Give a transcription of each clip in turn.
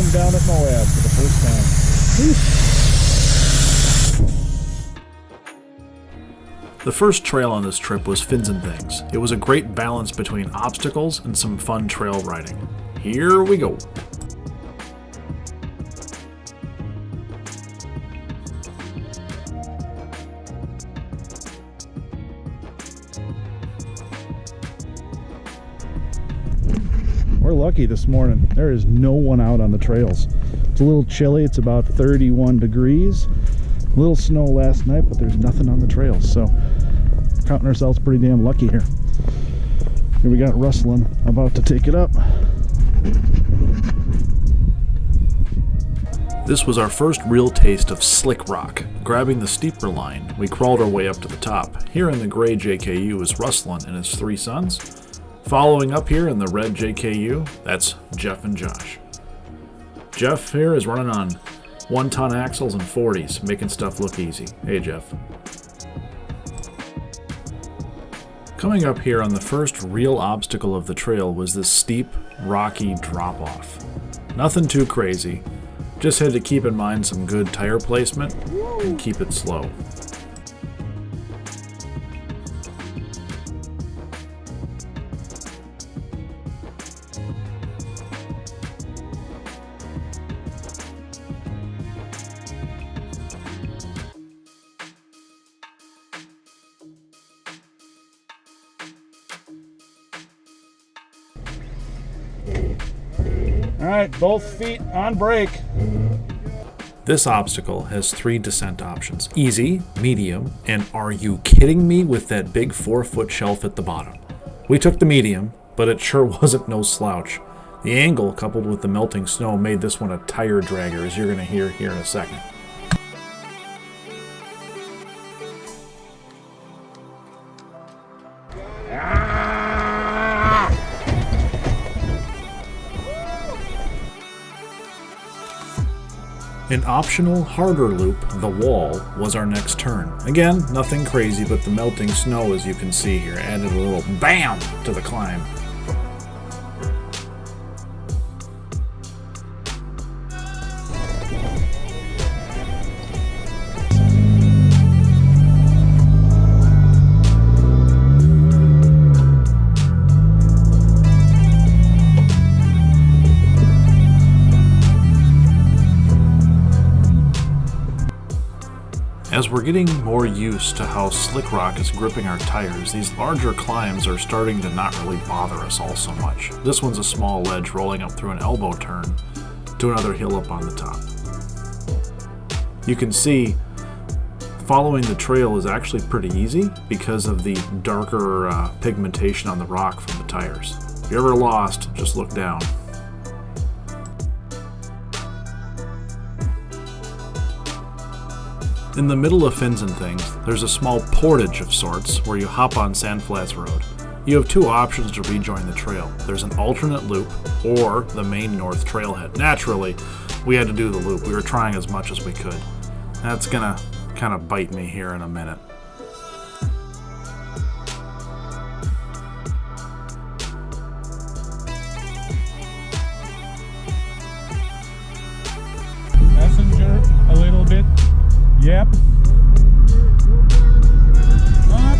driving down at Moab for the first time. The first trail on this trip was Fins and Things. It was a great balance between obstacles and some fun trail riding. Here we go. We're lucky this morning. There is no one out on the trails. It's a little chilly. It's about 31 degrees. A little snow last night, but there's nothing on the trails. So counting ourselves pretty damn lucky here. Here we got Rustlin about to take it up. This was our first real taste of slick rock. Grabbing the steeper line, we crawled our way up to the top. Here in the gray JKU is Rustlin and his 3 sons. Following up here in the red JKU, that's Jeff and Josh. Jeff here is running on 1-ton axles and 40s, making stuff look easy. Hey Jeff. Coming up here on the first real obstacle of the trail was this steep, rocky drop-off. Nothing too crazy, just had to keep in mind some good tire placement and keep it slow. All right, both feet on brake. This obstacle has 3 descent options: easy, medium, and are you kidding me with that big 4-foot shelf at the bottom. We took the medium, but it sure wasn't no slouch. The angle coupled with the melting snow made this one a tire dragger, as you're going to hear here in a second. An optional, harder loop, the wall, was our next turn. Again, nothing crazy, but the melting snow, as you can see here, added a little BAM to the climb. As we're getting more used to how slick rock is gripping our tires, these larger climbs are starting to not really bother us all so much. This one's a small ledge rolling up through an elbow turn to another hill up on the top. You can see following the trail is actually pretty easy because of the darker pigmentation on the rock from the tires. If you're ever lost, just look down. In the middle of Fins and Things, there's a small portage of sorts where you hop on Sandflats Road. You have 2 options to rejoin the trail. There's an alternate loop or the main north trailhead. Naturally, we had to do the loop. We were trying as much as we could. That's gonna kind of bite me here in a minute. Messenger a little bit. Yep.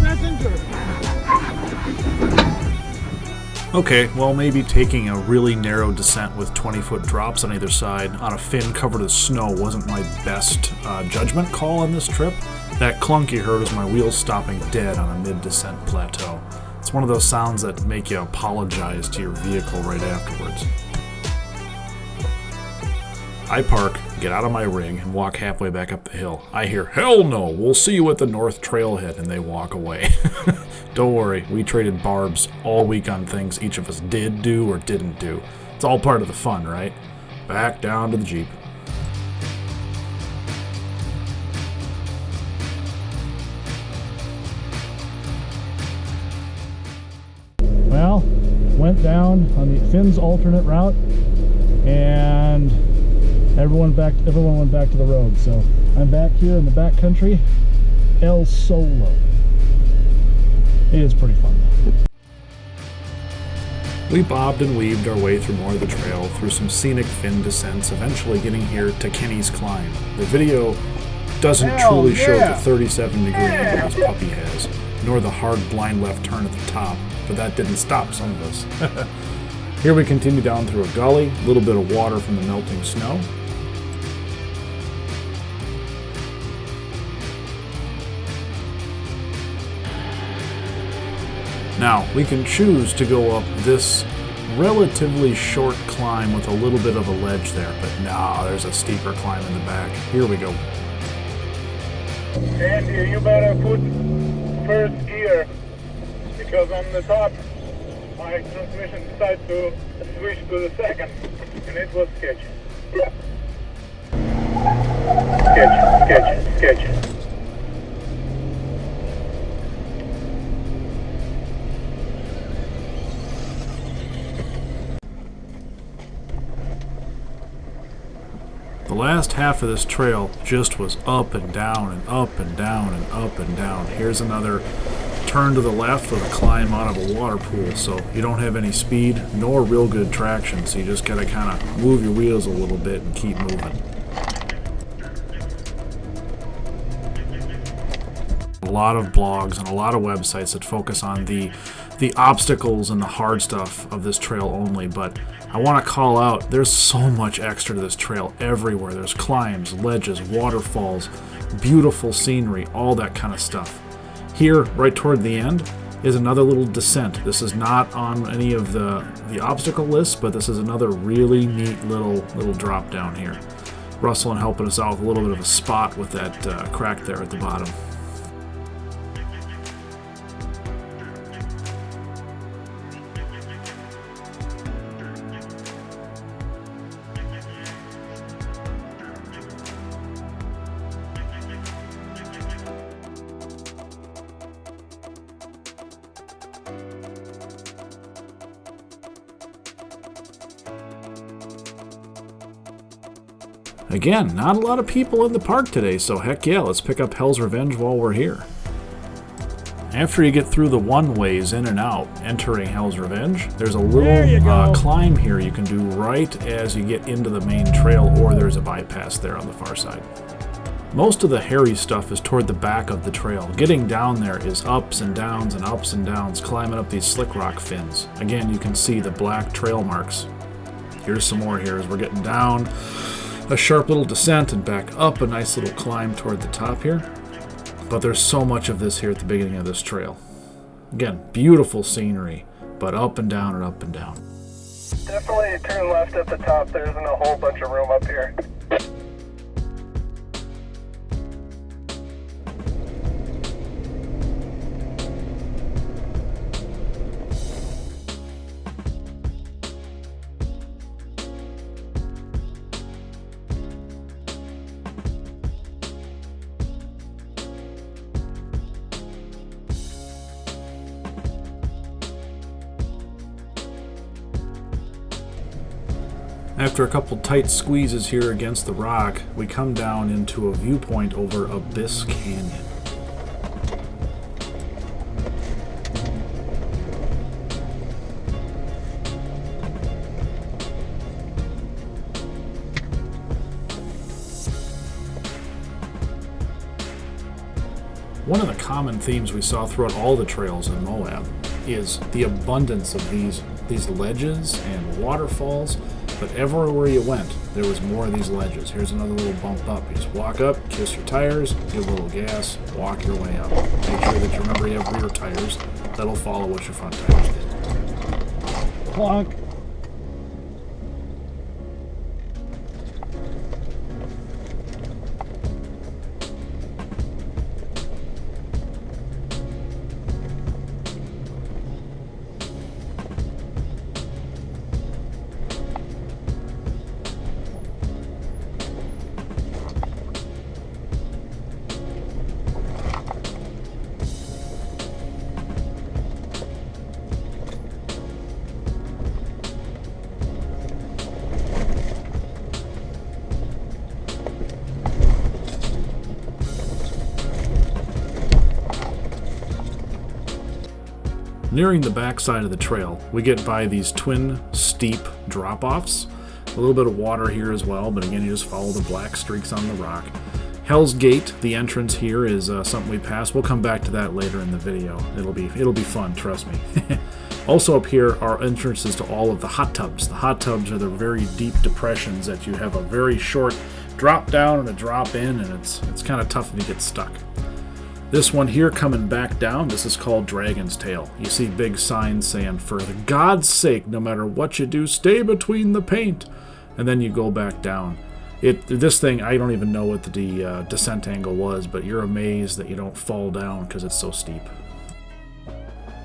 Messenger. Okay, well maybe taking a really narrow descent with 20-foot drops on either side on a fin covered with snow wasn't my best judgment call on this trip. That clunk you heard was my wheels stopping dead on a mid-descent plateau. It's one of those sounds that make you apologize to your vehicle right afterwards. I park, get out of my ring, and walk halfway back up the hill. I hear, "Hell no, we'll see you at the north trailhead," and they walk away. Don't worry, we traded barbs all week on things each of us did do or didn't do. It's all part of the fun, right? Back down to the Jeep. Well, went down on the Fins alternate route, and everyone went back to the road. So I'm back here in the back country, El Solo. It is pretty fun though. We bobbed and weaved our way through more of the trail, through some scenic fin descents, eventually getting here to Kenny's climb. The video doesn't truly show the 37-degree angle this puppy has, nor the hard blind left turn at the top, but that didn't stop some of us. Here we continue down through a gully, a little bit of water from the melting snow. Now, we can choose to go up this relatively short climb with a little bit of a ledge there, but no, there's a steeper climb in the back. Here we go. Andy, you better put first gear, because on the top, my transmission decided to switch to the second, and it was sketchy. Sketchy. The last half of this trail just was up and down and up and down and up and down. Here's another turn to the left with a climb out of a water pool, so you don't have any speed nor real good traction, so you just gotta kind of move your wheels a little bit and keep moving. A lot of blogs and a lot of websites that focus on the obstacles and the hard stuff of this trail only, but I want to call out, there's so much extra to this trail everywhere. There's climbs, ledges, waterfalls, beautiful scenery, all that kind of stuff. Here, right toward the end, is another little descent. This is not on any of the obstacle lists, but this is another really neat little drop down here. Russell helping us out with a little bit of a spot with that crack there at the bottom. Again, not a lot of people in the park today, so heck yeah, let's pick up Hell's Revenge while we're here. After you get through the one-ways in and out, entering Hell's Revenge, there's a little climb here you can do right as you get into the main trail, or there's a bypass there on the far side. Most of the hairy stuff is toward the back of the trail. Getting down there is ups and downs and ups and downs, climbing up these slick rock fins. Again, you can see the black trail marks. Here's some more here as we're getting down. A sharp little descent and back up, a nice little climb toward the top here. But there's so much of this here at the beginning of this trail. Again, beautiful scenery, but up and down and up and down. Definitely turn left at the top. There isn't a whole bunch of room up here. After a couple tight squeezes here against the rock, we come down into a viewpoint over Abyss Canyon. One of the common themes we saw throughout all the trails in Moab is the abundance of these ledges and waterfalls. But everywhere you went, there was more of these ledges. Here's another little bump up. You just walk up, kiss your tires, give a little gas, walk your way up. Make sure that you remember you have rear tires. That'll follow what your front tires did. Plonk. Nearing the backside of the trail, we get by these twin steep drop-offs. A little bit of water here as well, but again, you just follow the black streaks on the rock. Hell's Gate, the entrance here, is something we pass. We'll come back to that later in the video. It'll be fun, trust me. Also up here are entrances to all of the hot tubs. The hot tubs are the very deep depressions that you have a very short drop down and a drop in, and it's kind of tough if you get stuck. This one here coming back down, this is called Dragon's Tail. You see big signs saying, for God's sake, no matter what you do, stay between the paint. And then you go back down. This thing, I don't even know what the descent angle was, but you're amazed that you don't fall down because it's so steep.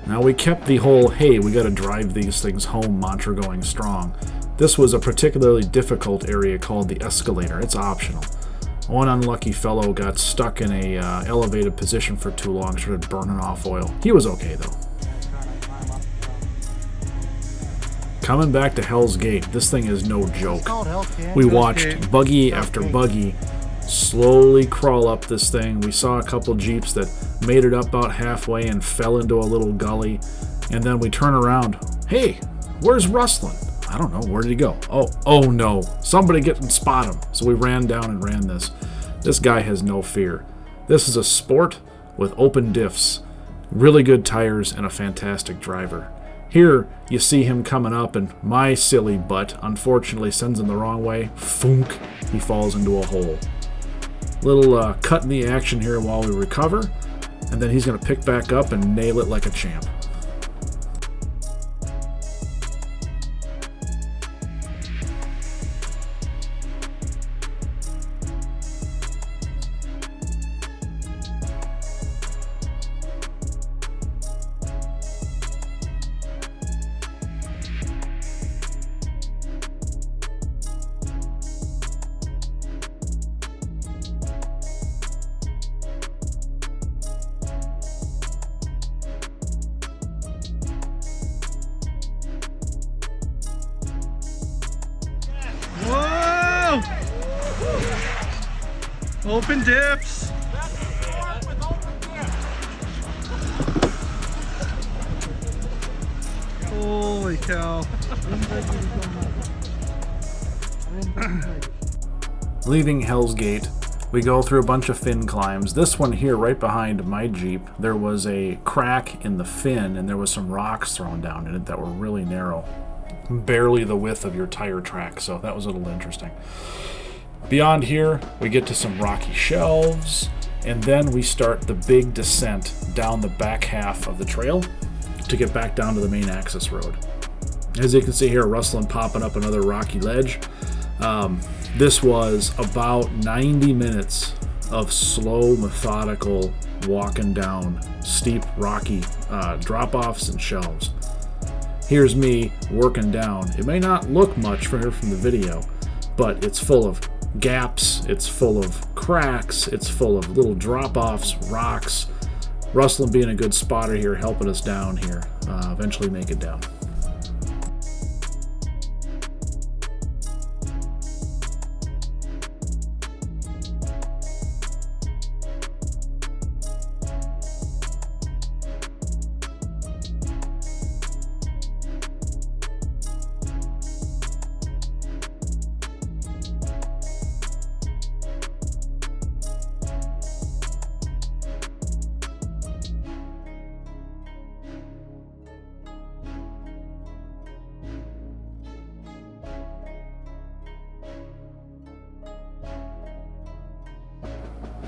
Now we kept the whole, hey, we got to drive these things home mantra going strong. This was a particularly difficult area called the Escalator. It's optional. One unlucky fellow got stuck in a elevated position for too long, started burning off oil. He was okay though. Coming back to Hell's Gate, this thing is no joke. We watched buggy after buggy slowly crawl up this thing. We saw a couple Jeeps that made it up about halfway and fell into a little gully. And then we turn around. Hey, where's Rustlin? I don't know. Where did he go? Oh no. Somebody get and spot him. So we ran down and ran this. This guy has no fear. This is a sport with open diffs, really good tires, and a fantastic driver. Here, you see him coming up, and my silly butt unfortunately sends him the wrong way. Funk. He falls into a hole. Little cut in the action here while we recover, and then he's going to pick back up and nail it like a champ. Open dips. Holy cow. Leaving Hell's Gate, we go through a bunch of fin climbs. This one here, right behind my Jeep, there was a crack in the fin and there was some rocks thrown down in it that were really narrow. Barely the width of your tire track, so that was a little interesting. Beyond here, we get to some rocky shelves, and then we start the big descent down the back half of the trail to get back down to the main access road. As you can see here, Rustlin popping up another rocky ledge. This was about 90 minutes of slow, methodical walking down steep, rocky drop-offs and shelves. Here's me working down. It may not look much from the video, but it's full of gaps, it's full of cracks, it's full of little drop-offs, rocks. Rustlin being a good spotter here, helping us down here, eventually make it down.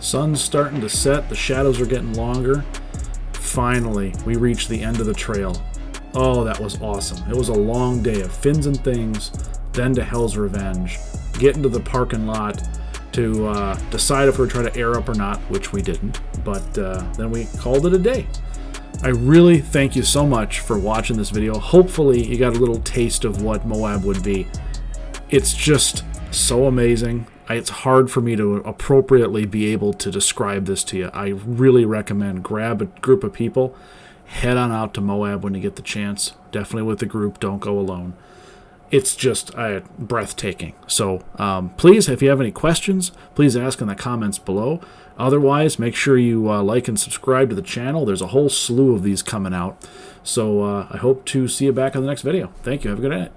Sun's starting to set, the shadows are getting longer. Finally, we reached the end of the trail. Oh, that was awesome. It was a long day of fins and things, then to Hell's Revenge, getting to the parking lot to decide if we're trying to air up or not, which we didn't, but then we called it a day. I really thank you so much for watching this video. Hopefully you got a little taste of what Moab would be. It's just so amazing. It's hard for me to appropriately be able to describe this to you. I really recommend grab a group of people, head on out to Moab when you get the chance. Definitely with a group, don't go alone. it's just breathtaking. So please, if you have any questions, please ask in the comments below. Otherwise, make sure you like and subscribe to the channel. There's a whole slew of these coming out. So I hope to see you back in the next video. Thank you. Have a good night.